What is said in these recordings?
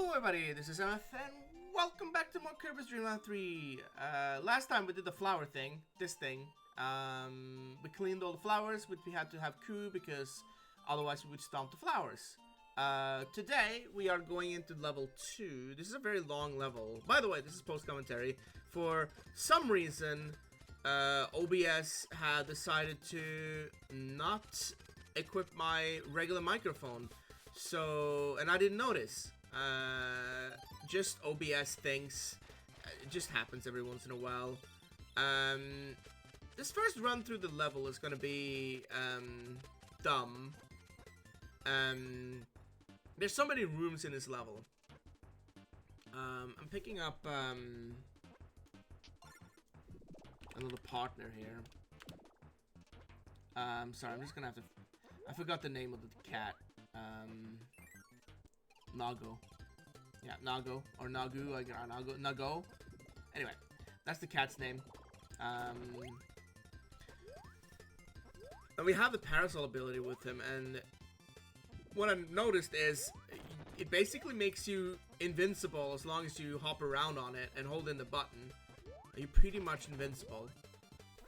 Hello everybody, this is Emmeth, and welcome back to more Kirby's Dream Land 3. Last time we did the flower thing, this thing. We cleaned all the flowers, but we had to have Q because otherwise we would stomp the flowers. Today we are going into level 2. This is a very long level. By the way, this is post-commentary. For some reason, OBS had decided to not equip my regular microphone. So, and I didn't notice. Just OBS things. It just happens every once in a while. This first run through the level is gonna be, dumb. There's so many rooms in this level. I'm picking up, a little partner here. Sorry, I'm just gonna have to... I forgot the name of the cat. Nago. Yeah, Nago. Or Nagu. Nago. Anyway, that's the cat's name. And we have the parasol ability with him, and what I noticed is it basically makes you invincible as long as you hop around on it and hold in the button. You're pretty much invincible.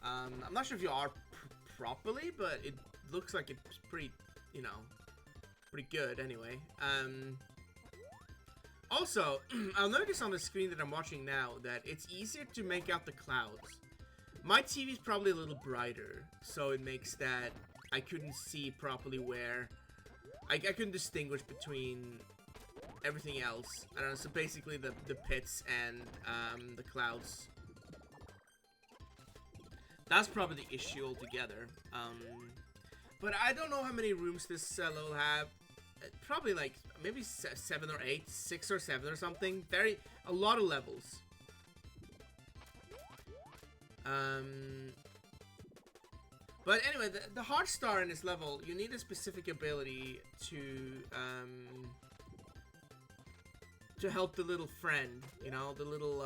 I'm not sure if you are properly, but it looks like it's pretty, you know, pretty good anyway. Also, I'll notice on the screen that I'm watching now that it's easier to make out the clouds. My TV is probably a little brighter, so it makes that I couldn't see properly where... I couldn't distinguish between everything else. I don't know, so basically the pits and the clouds. That's probably the issue altogether. But I don't know how many rooms this level have. Probably like maybe 7 or 8, 6 or 7 or something. A lot of levels. But anyway, the hard star in this level, you need a specific ability to help the little friend, you know, the little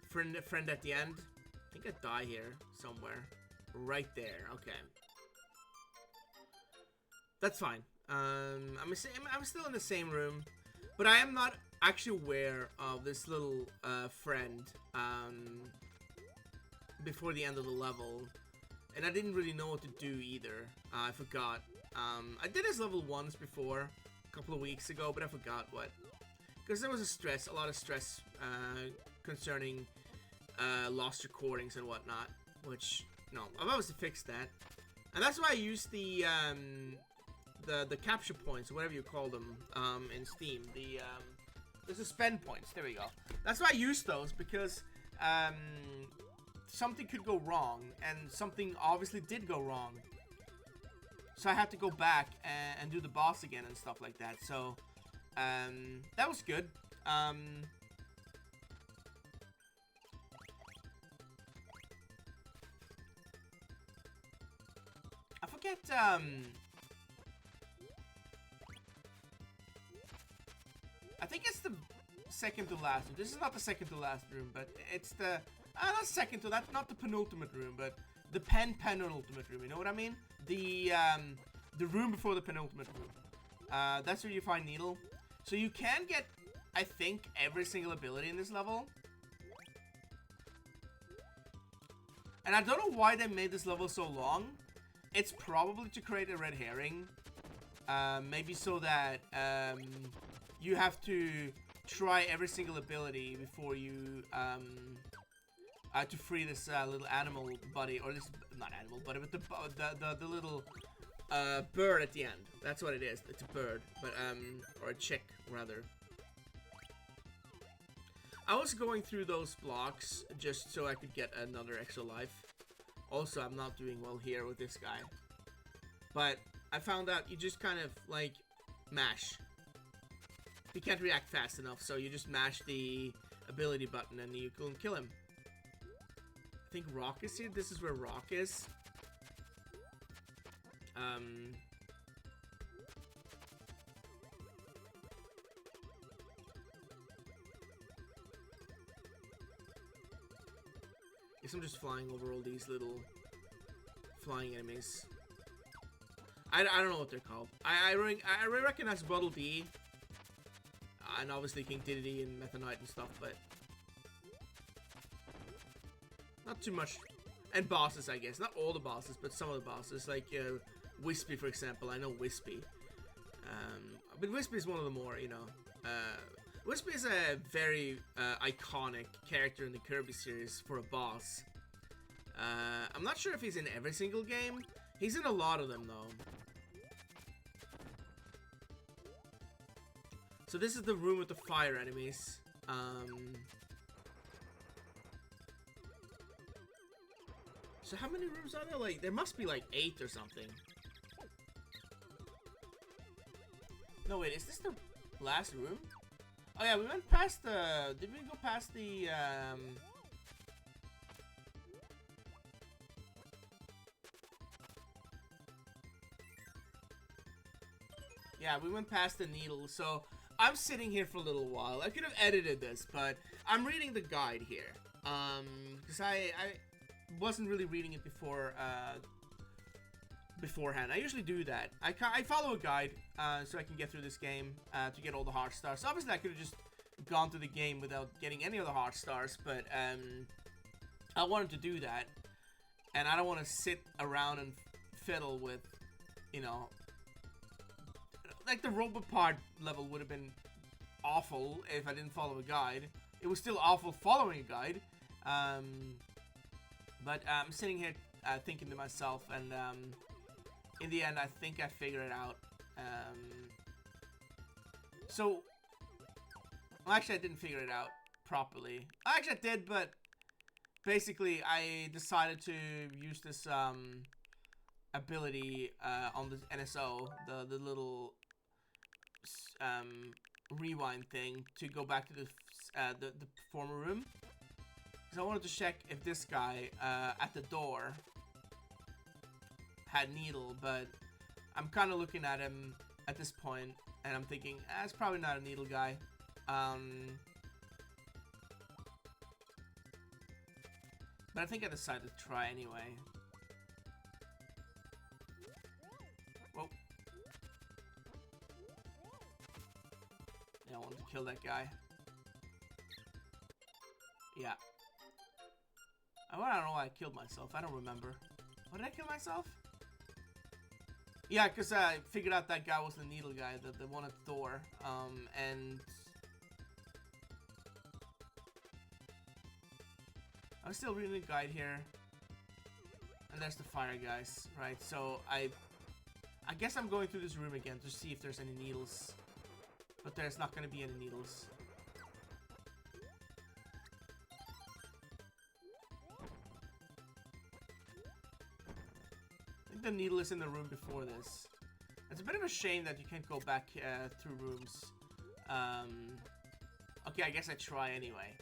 friend at the end. I think I die here somewhere. Right there. Okay. That's fine. I'm still in the same room, but I am not actually aware of this little friend before the end of the level, and I didn't really know what to do either. I forgot. I did this level once before, a couple of weeks ago, but I forgot what, because there was a lot of stress concerning lost recordings and whatnot. Which no, I've obviously fixed that, and that's why I used the capture points, or whatever you call them, in Steam. The suspend points. There we go. That's why I used those, because something could go wrong, and something obviously did go wrong. So I had to go back and do the boss again and stuff like that. So that was good. I forget, I think it's the second to last room. This is not the second to last room, but it's the... not second to that, not the penultimate room, but the penultimate room, you know what I mean? The room before the penultimate room. That's where you find Needle. So you can get, I think, every single ability in this level. And I don't know why they made this level so long. It's probably to create a red herring. Maybe so that you have to try every single ability before you to free this little animal buddy, or this, not animal buddy, but the little bird at the end. That's what it is. It's a bird, but or a chick rather. I was going through those blocks just so I could get another extra life. Also, I'm not doing well here with this guy. But I found out you just kind of, like, mash. He can't react fast enough, so you just mash the ability button and you can kill him. I think Rock is here. This is where Rock is. Guess I'm just flying over all these little flying enemies. I don't know what they're called. I recognize Bottle D. and obviously King Dedede and Meta Knight and stuff, but not too much. And bosses, I guess. Not all the bosses, but some of the bosses. Like Wispy, for example. I know Wispy. But Wispy is one of the more, you know... Wispy is a very iconic character in the Kirby series for a boss. I'm not sure if he's in every single game. He's in a lot of them, though. So this is the room with the fire enemies. So how many rooms are there? Like, there must be like 8 or something. No, wait, is this the last room? Oh yeah, we went past the... Did we go past the... Yeah, we went past the needle, so I'm sitting here for a little while. I could have edited this, but I'm reading the guide here. Because I wasn't really reading it beforehand. I usually do that. I follow a guide so I can get through this game to get all the heart stars. So obviously I could have just gone through the game without getting any of the heart stars, but I wanted to do that, and I don't want to sit around and fiddle with, you know, like the robot part level would have been awful if I didn't follow a guide. It was still awful following a guide, but I'm sitting here thinking to myself, and in the end, I think I figured it out. So, well, actually, I didn't figure it out properly. Actually, I did, but basically, I decided to use this ability on the NSO, the little rewind thing, to go back to the former room. Because I wanted to check if this guy at the door had needle, but I'm kind of looking at him at this point, and I'm thinking, it's probably not a needle guy. But I think I decided to try anyway. Whoa. Yeah, I wanted to kill that guy. Yeah. I don't know why I killed myself. I don't remember. Why did I kill myself? Yeah, because I figured out that guy was the needle guy, the one at the door. And I'm still reading the guide here. And there's the fire guys, right? So I guess I'm going through this room again to see if there's any needles. But there's not going to be any needles. I think the needle is in the room before this. It's a bit of a shame that you can't go back through rooms. Okay, I guess I try anyway.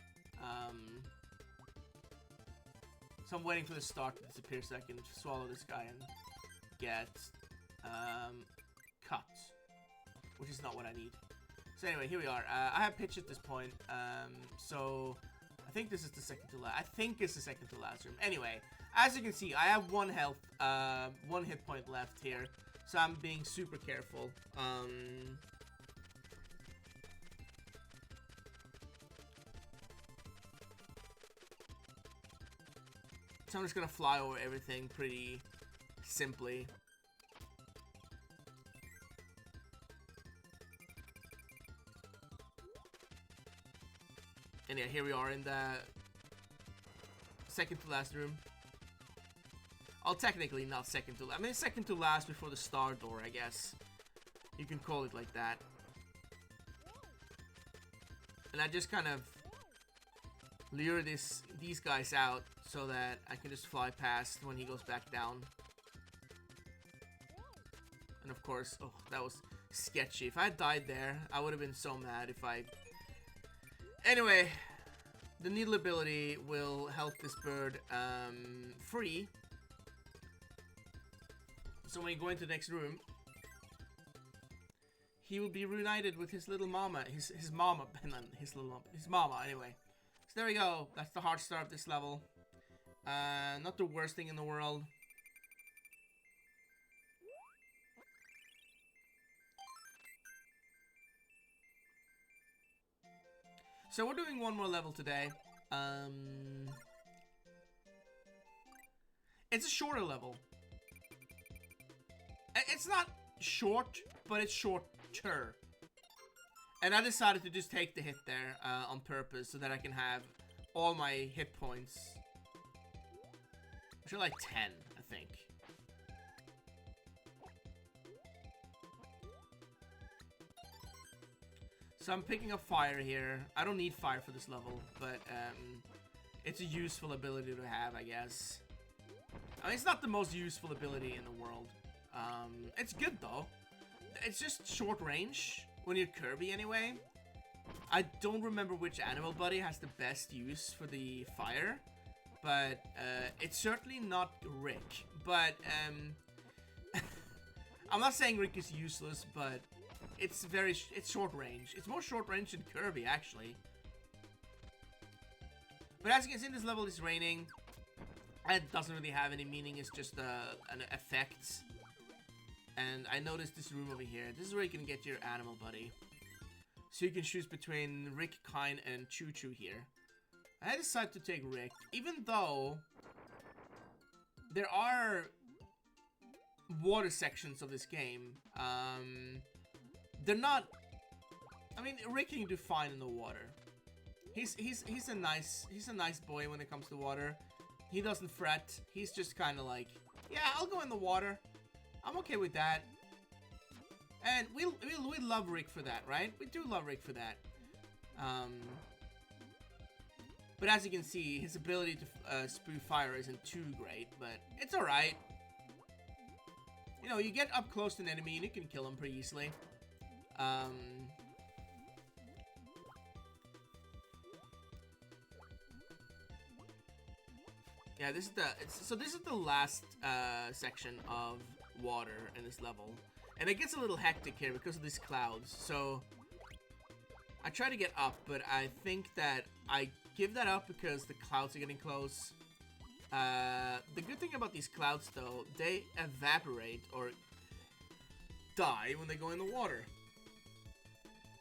So I'm waiting for the star to disappear so I can swallow this guy and get cut, which is not what I need. So anyway, here we are. I have pitch at this point, so I think this is the second to last. I think it's the second to last room. Anyway, as you can see, I have 1 health, 1 hit point left here, so I'm being super careful. So I'm just gonna fly over everything pretty simply. And yeah, here we are in the second to last room. Oh, technically not second to last. I mean, second to last before the star door, I guess. You can call it like that. And I just kind of lure these guys out so that I can just fly past when he goes back down. And of course, oh, that was sketchy. If I had died there, I would have been so mad if I... Anyway, the needle ability will help this bird free. So when you go into the next room, he will be reunited with his little mama, his mama, his mama anyway. So there we go. That's the hard star of this level. Not the worst thing in the world. So we're doing one more level today. It's a shorter level. It's not short, but it's shorter. And I decided to just take the hit there on purpose so that I can have all my hit points. Which are like 10, I think. So I'm picking up fire here. I don't need fire for this level, but it's a useful ability to have, I guess. I mean, it's not the most useful ability in the world. It's good, though. It's just short range when you're Kirby, anyway. I don't remember which animal buddy has the best use for the fire, but it's certainly not Rick. But I'm not saying Rick is useless, but it's short range. It's more short range than Kirby, actually. But as you can see, this level is raining. It doesn't really have any meaning. It's just an effect. And I noticed this room over here. This is where you can get your animal buddy. So you can choose between Rick, Kine, and Choo Choo here. I decided to take Rick, even though there are water sections of this game. They're not. I mean, Rick can do fine in the water. He's a nice boy when it comes to water. He doesn't fret. He's just kind of like, yeah, I'll go in the water. I'm okay with that. And we love Rick for that, right? We do love Rick for that. But as you can see, his ability to spew fire isn't too great, but it's alright. You know, you get up close to an enemy and you can kill him pretty easily. Yeah, this is the last section of water in this level, and it gets a little hectic here because of these clouds. So I try to get up, but I think that I give that up because the clouds are getting close. The good thing about these clouds, though, they evaporate or die when they go in the water,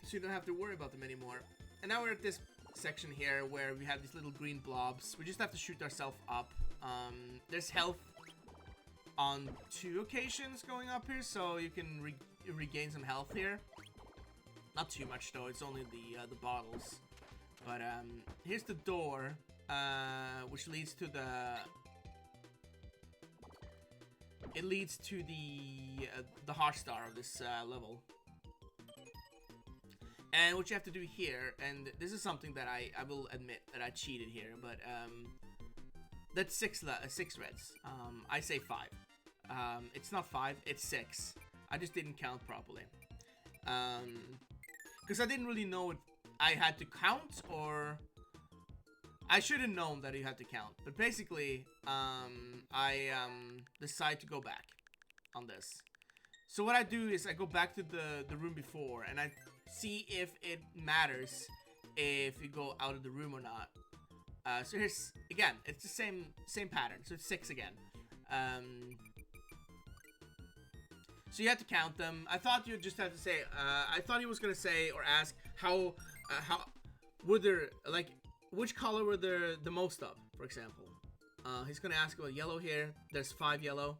so you don't have to worry about them anymore. And now we're at this section here where we have these little green blobs. We just have to shoot ourselves up. There's health on 2 occasions going up here, so you can regain some health here. Not too much though, it's only the bottles. But here's the door, which leads to the heart star of this level. And what you have to do here, and this is something that I will admit that I cheated here, but that's 6 reds. I say 5. It's not 5, it's 6. I just didn't count properly. Because I didn't really know if I had to count, or I should have known that you had to count. But basically, I decide to go back on this. So what I do is I go back to the room before, and I see if it matters if you go out of the room or not. So here's, again, it's the same pattern, so it's 6 again. So you have to count them. I thought you just had to say, I thought he was gonna say or ask how were there, like, which color were there the most of, for example. He's gonna ask about yellow here. There's 5 yellow.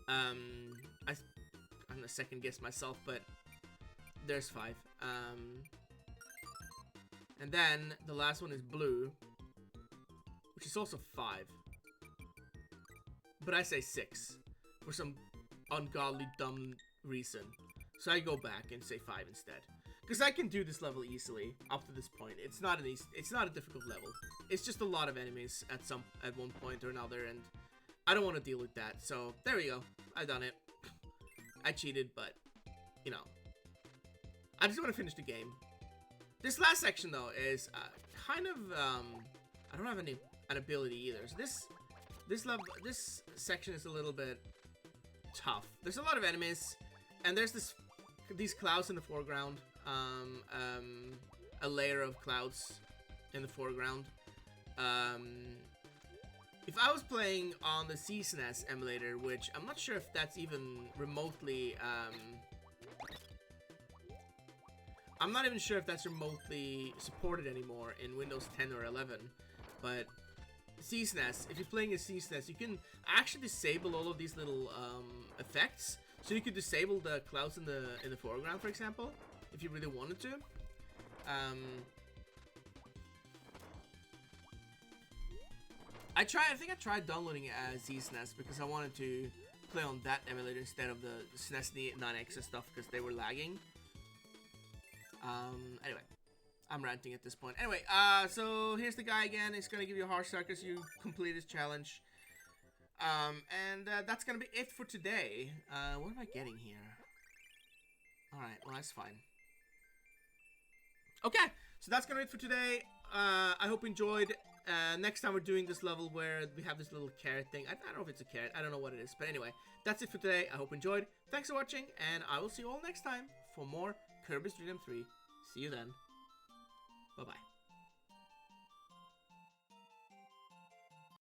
I'm gonna second guess myself, but there's 5. And then the last one is blue, which is also 5. But I say 6 for some ungodly dumb reason. So I go back and say 5 instead. Because I can do this level easily up to this point. It's not a difficult level. It's just a lot of enemies at one point or another, and I don't want to deal with that. So there we go. I've done it. I cheated, but you know, I just want to finish the game. This last section though is kind of I don't have an ability either. So this section is a little bit tough. There's a lot of enemies, and there's these clouds in the foreground. A layer of clouds in the foreground. If I was playing on the SNES emulator, which I'm not sure if that's even remotely I'm not even sure if that's remotely supported anymore in Windows 10 or 11, but CSNES, if you're playing a CSNES, you can actually disable all of these little effects. So you could disable the clouds in the foreground, for example, if you really wanted to. I think I tried downloading it as CSNES because I wanted to play on that emulator instead of the SNES 9X and stuff because they were lagging. Anyway, I'm ranting at this point. Anyway, so here's the guy again. He's gonna give you a hard star because you complete his challenge. And that's gonna be it for today. What am I getting here? Alright, well that's fine. Okay, so that's gonna be it for today. I hope you enjoyed. Next time we're doing this level where we have this little carrot thing. I don't know if it's a carrot. I don't know what it is. But anyway, that's it for today. I hope you enjoyed. Thanks for watching, and I will see you all next time for more Kirby's Dream 3. See you then. Bye-bye.